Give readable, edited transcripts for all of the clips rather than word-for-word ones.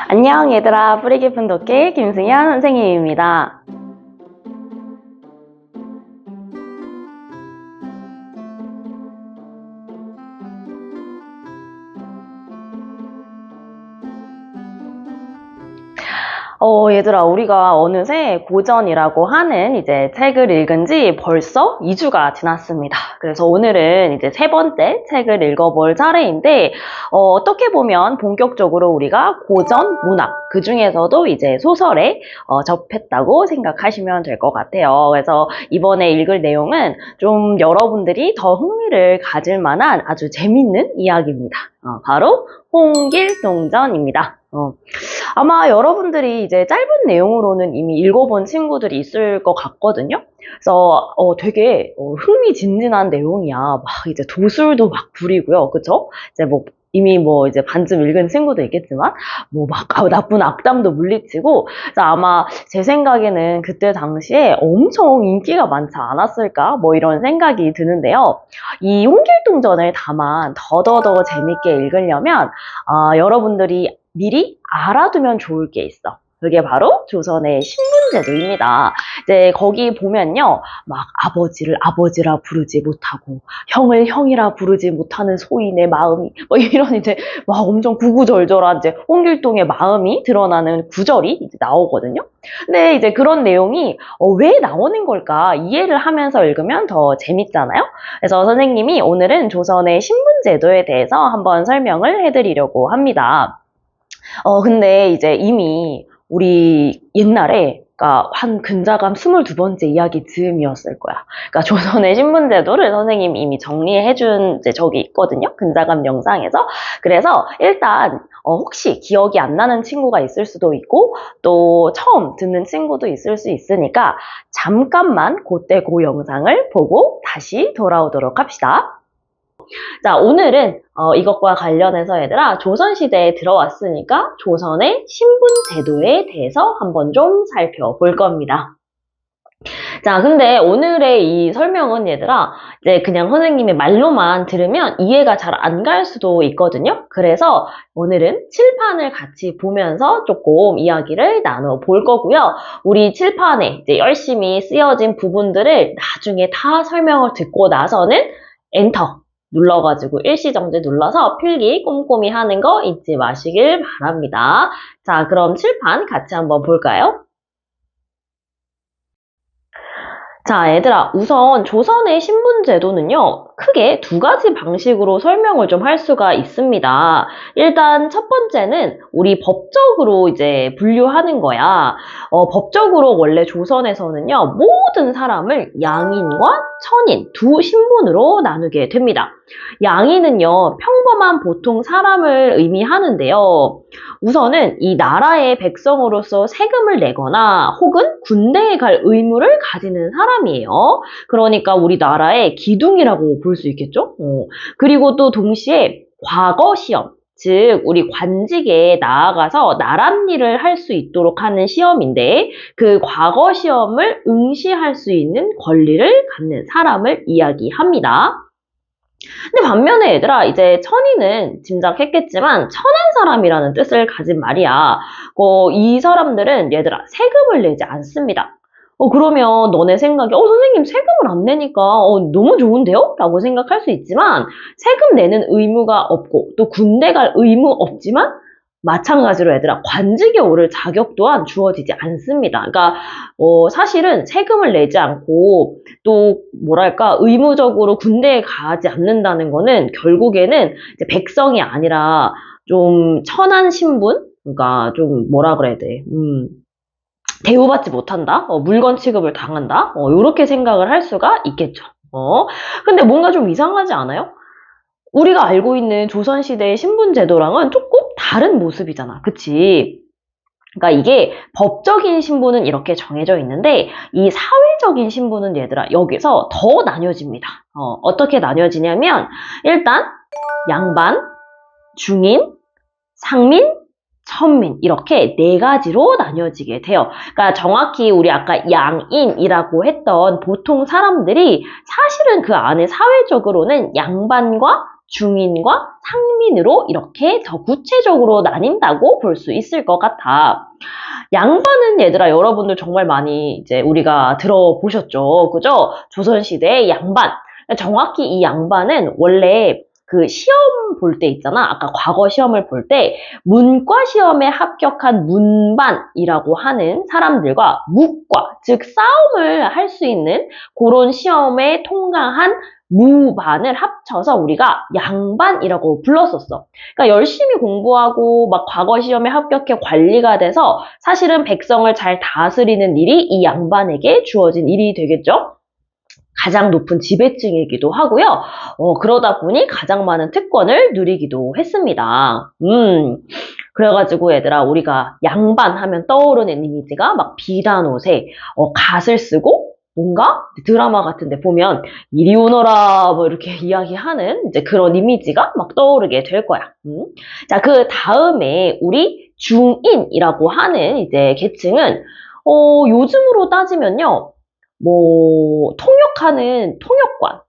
안녕 얘들아, 뿌리 깊은 독해 김승현 선생님입니다. 얘들아, 우리가 어느새 고전이라고 하는 이제 책을 읽은 지 벌써 2주가 지났습니다. 그래서 오늘은 이제 세 번째 책을 읽어볼 차례인데, 어떻게 보면 본격적으로 우리가 고전 문학, 그 중에서도 이제 소설에 접했다고 생각하시면 될 것 같아요. 그래서 이번에 읽을 내용은 좀 여러분들이 더 흥미를 가질 만한 아주 재밌는 이야기입니다. 바로 홍길동전입니다. 아마 여러분들이 이제 짧은 내용으로는 이미 읽어본 친구들이 있을 것 같거든요. 그래서 되게 흥미진진한 내용이야. 막 이제 도술도 막 부리고요. 그쵸? 이제 뭐 이미 뭐 이제 반쯤 읽은 친구도 있겠지만 뭐 막 나쁜 악당도 물리치고, 그래서 아마 제 생각에는 그때 당시에 엄청 인기가 많지 않았을까 뭐 이런 생각이 드는데요. 이 홍길동전을 다만 더더더 재밌게 읽으려면 여러분들이 미리 알아두면 좋을 게 있어. 그게 바로 조선의 신분제도입니다. 이제 거기 보면요, 막 아버지를 아버지라 부르지 못하고 형을 형이라 부르지 못하는 소인의 마음이 뭐 이런 이제 막 엄청 구구절절한 이제 홍길동의 마음이 드러나는 구절이 이제 나오거든요. 근데 이제 그런 내용이 왜 나오는 걸까 이해를 하면서 읽으면 더 재밌잖아요. 그래서 선생님이 오늘은 조선의 신분제도에 대해서 한번 설명을 해드리려고 합니다. 근데 이제 이미 우리 옛날에, 그러니까 한 근자감 22번째 이야기 즈음이었을 거야. 그러니까 조선의 신분제도를 선생님이 이미 정리해준 이제 적이 있거든요. 근자감 영상에서. 그래서 일단 혹시 기억이 안 나는 친구가 있을 수도 있고 또 처음 듣는 친구도 있을 수 있으니까 잠깐만 그때 그 영상을 보고 다시 돌아오도록 합시다. 자, 오늘은 이것과 관련해서 얘들아, 조선시대에 들어왔으니까 조선의 신분제도에 대해서 한번 좀 살펴볼 겁니다. 자, 근데 오늘의 이 설명은 얘들아, 이제 그냥 선생님의 말로만 들으면 이해가 잘 안 갈 수도 있거든요. 그래서 오늘은 칠판을 같이 보면서 조금 이야기를 나눠볼 거고요. 우리 칠판에 이제 열심히 쓰여진 부분들을 나중에 다 설명을 듣고 나서는 엔터 눌러가지고 일시정지 눌러서 필기 꼼꼼히 하는 거 잊지 마시길 바랍니다. 자, 그럼 칠판 같이 한번 볼까요? 자, 얘들아, 우선 조선의 신분제도는요, 크게 두 가지 방식으로 설명을 좀 할 수가 있습니다. 일단 첫 번째는 우리 법적으로 이제 분류하는 거야. 법적으로 원래 조선에서는요, 모든 사람을 양인과 천인 두 신분으로 나누게 됩니다. 양인은요, 평범한 보통 사람을 의미하는데요. 우선은 이 나라의 백성으로서 세금을 내거나 혹은 군대에 갈 의무를 가지는 사람이에요. 그러니까 우리나라의 기둥이라고 볼 수 있겠죠? 그리고 또 동시에 과거 시험, 즉 우리 관직에 나아가서 나랏일을 할 수 있도록 하는 시험인데 그 과거 시험을 응시할 수 있는 권리를 갖는 사람을 이야기합니다. 근데 반면에 얘들아, 이제 천인은 짐작했겠지만 천한 사람이라는 뜻을 가진 말이야. 이 사람들은 얘들아 세금을 내지 않습니다. 그러면 너네 생각에 선생님 세금을 안 내니까 너무 좋은데요? 라고 생각할 수 있지만 세금 내는 의무가 없고 또 군대 갈 의무 없지만 마찬가지로 얘들아 관직에 오를 자격 또한 주어지지 않습니다. 그러니까 사실은 세금을 내지 않고 또 뭐랄까 의무적으로 군대에 가지 않는다는 거는 결국에는 이제 백성이 아니라 좀 천한 신분? 그러니까 좀 뭐라 그래야 돼? 대우받지 못한다? 물건 취급을 당한다? 이렇게 생각을 할 수가 있겠죠. 근데 뭔가 좀 이상하지 않아요? 우리가 알고 있는 조선시대의 신분제도랑은 조금 다른 모습이잖아. 그치? 그러니까 이게 법적인 신분은 이렇게 정해져 있는데 이 사회적인 신분은 얘들아 여기서 더 나뉘어집니다. 어떻게 나뉘어지냐면 일단 양반, 중인, 상민, 천민 이렇게 네 가지로 나뉘어지게 돼요. 그러니까 정확히 우리 아까 양인이라고 했던 보통 사람들이 사실은 그 안에 사회적으로는 양반과 중인과 상민으로 이렇게 더 구체적으로 나뉜다고 볼 수 있을 것 같아. 양반은 얘들아 여러분들 정말 많이 이제 우리가 들어보셨죠. 그죠? 조선시대의 양반. 정확히 이 양반은 원래 그 시험 볼 때 있잖아. 아까 과거 시험을 볼 때 문과 시험에 합격한 문반이라고 하는 사람들과 묵과, 즉 싸움을 할 수 있는 그런 시험에 통과한 무반을 합쳐서 우리가 양반이라고 불렀었어. 그러니까 열심히 공부하고 막 과거 시험에 합격해 관리가 돼서 사실은 백성을 잘 다스리는 일이 이 양반에게 주어진 일이 되겠죠. 가장 높은 지배층이기도 하고요. 그러다 보니 가장 많은 특권을 누리기도 했습니다. 그래가지고 얘들아 우리가 양반 하면 떠오르는 이미지가 막 비단 옷에 갓을 쓰고 뭔가 드라마 같은데 보면 이리 오너라 뭐 이렇게 이야기하는 이제 그런 이미지가 막 떠오르게 될 거야. 자, 그 다음에 우리 중인이라고 하는 이제 계층은 요즘으로 따지면요. 뭐 통역하는 통역관,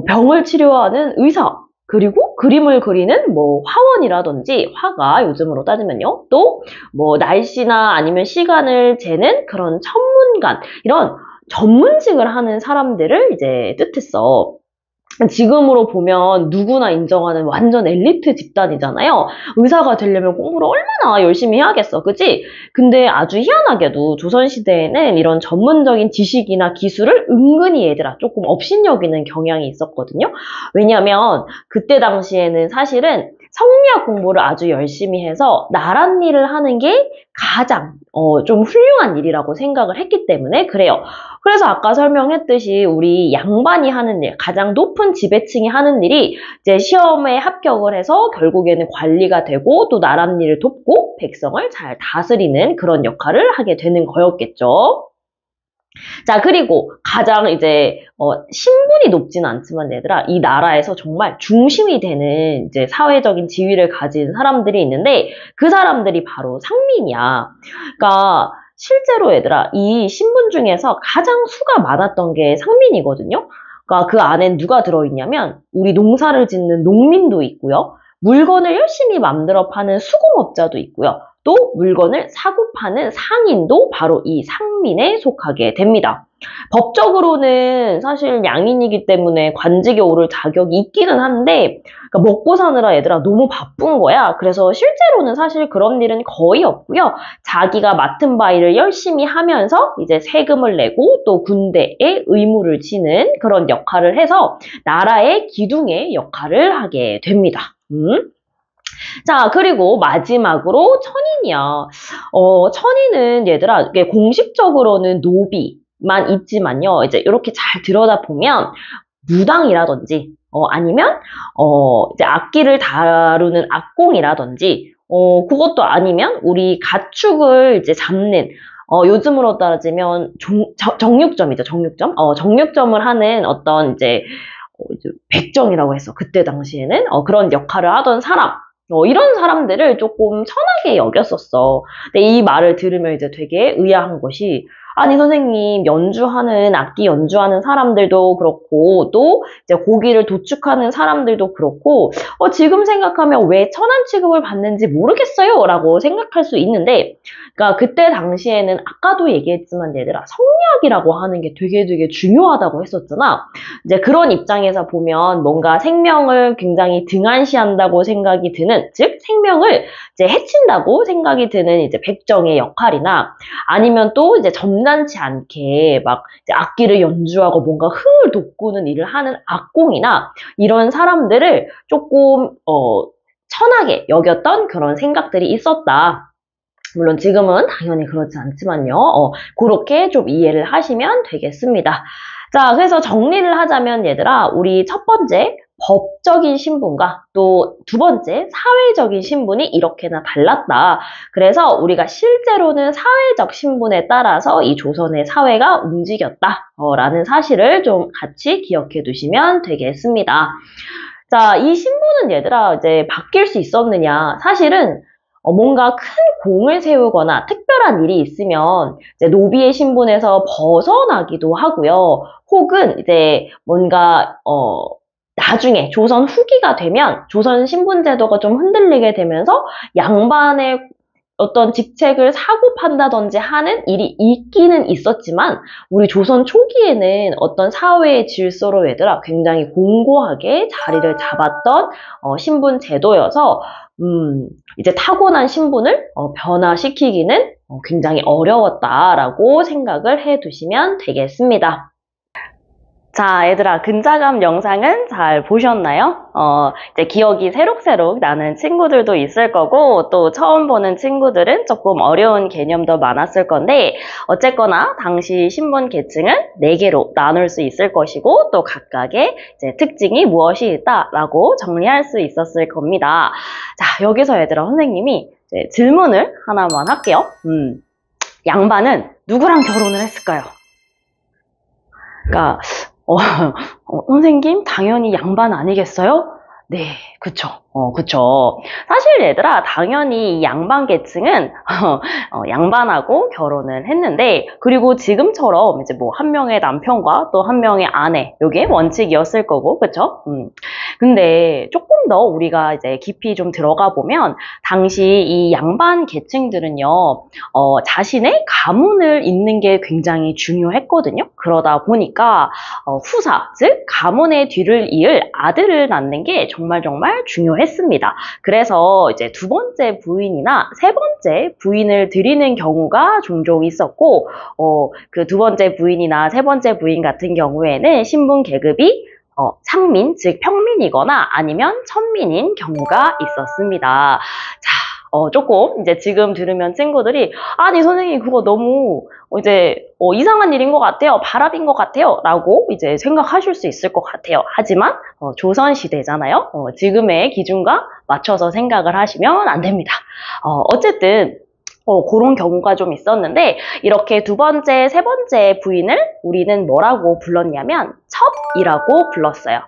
병을 치료하는 의사, 그리고 그림을 그리는 뭐 화원이라든지 화가 요즘으로 따지면요. 또 뭐 날씨나 아니면 시간을 재는 그런 천문관, 이런 전문직을 하는 사람들을 이제 뜻했어. 지금으로 보면 누구나 인정하는 완전 엘리트 집단이잖아요. 의사가 되려면 공부를 얼마나 열심히 해야겠어, 그치? 근데 아주 희한하게도 조선시대에는 이런 전문적인 지식이나 기술을 은근히 얘들아 조금 업신여기는 경향이 있었거든요. 왜냐면 그때 당시에는 사실은 성리학 공부를 아주 열심히 해서 나랏일을 하는 게 가장 좀 훌륭한 일이라고 생각을 했기 때문에 그래요. 그래서 아까 설명했듯이 우리 양반이 하는 일, 가장 높은 지배층이 하는 일이 이제 시험에 합격을 해서 결국에는 관리가 되고 또 나랏일을 돕고 백성을 잘 다스리는 그런 역할을 하게 되는 거였겠죠. 자, 그리고 가장 이제 신분이 높지는 않지만 얘들아 이 나라에서 정말 중심이 되는 이제 사회적인 지위를 가진 사람들이 있는데 그 사람들이 바로 상민이야. 그러니까 실제로 얘들아 이 신분 중에서 가장 수가 많았던 게 상민이거든요. 그러니까 그 안엔 누가 들어있냐면 우리 농사를 짓는 농민도 있고요. 물건을 열심히 만들어 파는 수공업자도 있고요. 또 물건을 사고 파는 상인도 바로 이 상민에 속하게 됩니다. 법적으로는 사실 양인이기 때문에 관직에 오를 자격이 있기는 한데 그러니까 먹고 사느라 얘들아 너무 바쁜 거야. 그래서 실제로는 사실 그런 일은 거의 없고요. 자기가 맡은 바 일을 열심히 하면서 이제 세금을 내고 또 군대에 의무를 지는 그런 역할을 해서 나라의 기둥의 역할을 하게 됩니다. 자, 그리고 마지막으로 천인이야. 천인은 얘들아, 이게 공식적으로는 노비만 있지만요. 이제 이렇게 잘 들여다보면 무당이라든지, 아니면, 이제 악기를 다루는 악공이라든지, 그것도 아니면 우리 가축을 이제 잡는, 요즘으로 따지면 정육점이죠, 정육점. 정육점을 하는 어떤 이제 백정이라고 했어. 그때 당시에는 그런 역할을 하던 사람. 이런 사람들을 조금 천하게 여겼었어. 근데 이 말을 들으면 이제 되게 의아한 것이 아니 선생님 연주하는 악기 연주하는 사람들도 그렇고 또 이제 고기를 도축하는 사람들도 그렇고 지금 생각하면 왜 천한 취급을 받는지 모르겠어요 라고 생각할 수 있는데 그러니까 그때 당시에는 아까도 얘기했지만 얘들아 성리학이라고 하는 게 되게 중요하다고 했었잖아. 이제 그런 입장에서 보면 뭔가 생명을 굉장히 등한시한다고 생각이 드는 즉 생명을 이제 해친다고 생각이 드는 이제 백정의 역할이나 아니면 또 이제 점잖지 않게 막 이제 악기를 연주하고 뭔가 흥을 돋구는 일을 하는 악공이나 이런 사람들을 조금 천하게 여겼던 그런 생각들이 있었다. 물론 지금은 당연히 그렇지 않지만요. 그렇게 좀 이해를 하시면 되겠습니다. 자, 그래서 정리를 하자면 얘들아, 우리 첫 번째 법적인 신분과 또 두 번째 사회적인 신분이 이렇게나 달랐다. 그래서 우리가 실제로는 사회적 신분에 따라서 이 조선의 사회가 움직였다. 라는 사실을 좀 같이 기억해 두시면 되겠습니다. 자, 이 신분은 얘들아 이제 바뀔 수 있었느냐? 사실은 뭔가 큰 공을 세우거나 특별한 일이 있으면 이제 노비의 신분에서 벗어나기도 하고요. 혹은 이제 뭔가 나중에 조선 후기가 되면 조선 신분제도가 좀 흔들리게 되면서 양반의 어떤 직책을 사고 판다든지 하는 일이 있기는 있었지만 우리 조선 초기에는 어떤 사회의 질서로 얘들아 굉장히 공고하게 자리를 잡았던 신분 제도여서 이제 타고난 신분을 변화시키기는 굉장히 어려웠다라고 생각을 해 두시면 되겠습니다. 자, 얘들아, 근자감 영상은 잘 보셨나요? 이제 기억이 새록새록 나는 친구들도 있을 거고, 또 처음 보는 친구들은 조금 어려운 개념도 많았을 건데, 어쨌거나 당시 신분 계층은 4개로 나눌 수 있을 것이고, 또 각각의 이제 특징이 무엇이 있다라고 정리할 수 있었을 겁니다. 자, 여기서 얘들아, 선생님이 이제 질문을 하나만 할게요. 양반은 누구랑 결혼을 했을까요? 그러니까 선생님, 당연히 양반 아니겠어요? 네, 그쵸. 그쵸. 사실 얘들아, 당연히 이 양반 계층은 양반하고 결혼을 했는데, 그리고 지금처럼 이제 뭐 한 명의 남편과 또 한 명의 아내, 요게 원칙이었을 거고, 그쵸? 근데 조금 더 우리가 이제 깊이 좀 들어가 보면, 당시 이 양반 계층들은요, 자신의 가문을 잇는 게 굉장히 중요했거든요. 그러다 보니까, 후사, 즉, 가문의 뒤를 이을 아들을 낳는 게 정말 중요했습니다. 그래서 이제 2번째 부인이나 3번째 부인을 들이는 경우가 종종 있었고, 그 2번째 부인이나 3번째 부인 같은 경우에는 신분 계급이 상민, 즉 평민이거나 아니면 천민인 경우가 있었습니다. 자, 조금 이제 지금 들으면 친구들이 아니 선생님 그거 너무 이제 이상한 일인 것 같아요. 바람인 것 같아요. 라고 이제 생각하실 수 있을 것 같아요. 하지만 조선시대잖아요. 지금의 기준과 맞춰서 생각을 하시면 안 됩니다. 어쨌든 그런 경우가 좀 있었는데 이렇게 2번째, 3번째 부인을 우리는 뭐라고 불렀냐면 첩이라고 불렀어요.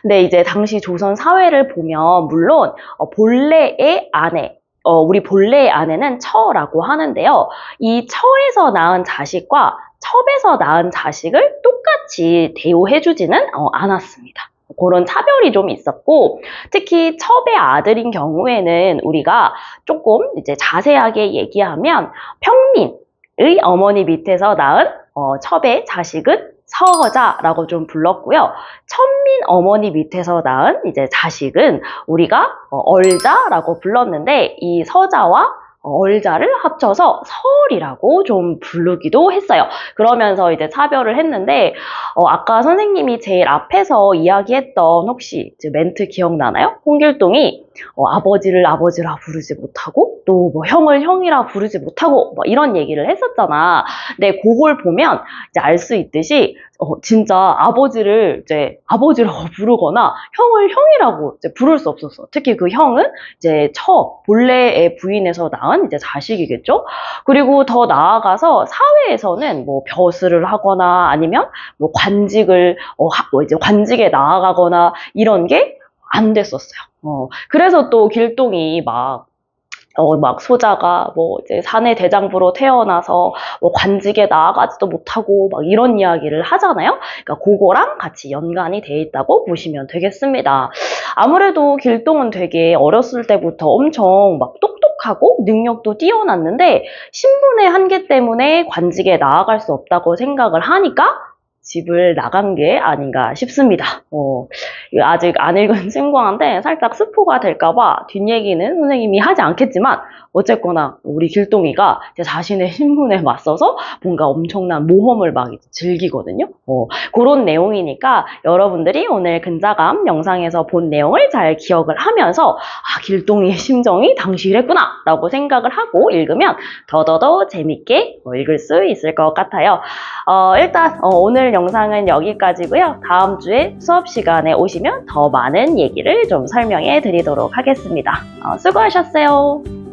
근데 이제 당시 조선 사회를 보면 물론 본래의 아내, 우리 본래의 아내는 처라고 하는데요. 이 처에서 낳은 자식과 첩에서 낳은 자식을 똑같이 대우해주지는 않았습니다. 그런 차별이 좀 있었고, 특히 첩의 아들인 경우에는 우리가 조금 이제 자세하게 얘기하면 평민의 어머니 밑에서 낳은 첩의 자식은 서자라고 좀 불렀고요. 천민 어머니 밑에서 낳은 이제 자식은 우리가 얼자라고 불렀는데 이 서자와 얼자를 합쳐서 서얼이라고 좀 부르기도 했어요. 그러면서 이제 차별을 했는데 아까 선생님이 제일 앞에서 이야기했던 혹시 멘트 기억나나요? 홍길동이 아버지를 아버지라 부르지 못하고 또 뭐 형을 형이라 부르지 못하고 뭐 이런 얘기를 했었잖아. 근데 그걸 보면 이제 알 수 있듯이 진짜 아버지를 이제 아버지라고 부르거나 형을 형이라고 이제 부를 수 없었어. 특히 그 형은 이제 본래의 부인에서 낳은 이제 자식이겠죠. 그리고 더 나아가서 사회에서는 뭐 벼슬을 하거나 아니면 뭐 관직을 이제 관직에 나아가거나 이런 게 안 됐었어요. 그래서 또 길동이 막 소자가 뭐 이제 사내 대장부로 태어나서 뭐 관직에 나아가지도 못하고 막 이런 이야기를 하잖아요. 그러니까 그거랑 같이 연관이 돼 있다고 보시면 되겠습니다. 아무래도 길동은 되게 어렸을 때부터 엄청 막 똑똑하고 능력도 뛰어났는데 신분의 한계 때문에 관직에 나아갈 수 없다고 생각을 하니까 집을 나간 게 아닌가 싶습니다. 아직 안 읽은 친구한테 살짝 스포가 될까봐 뒷얘기는 선생님이 하지 않겠지만 어쨌거나 우리 길동이가 자신의 신분에 맞서서 뭔가 엄청난 모험을 막 즐기거든요. 그런 내용이니까 여러분들이 오늘 근자감 영상에서 본 내용을 잘 기억을 하면서 길동이의 심정이 당시 이랬구나 라고 생각을 하고 읽으면 더더더 재밌게 읽을 수 있을 것 같아요. 일단 오늘 영상은 여기까지고요. 다음 주에 수업 시간에 오시면 더 많은 얘기를 좀 설명해 드리도록 하겠습니다. 수고하셨어요.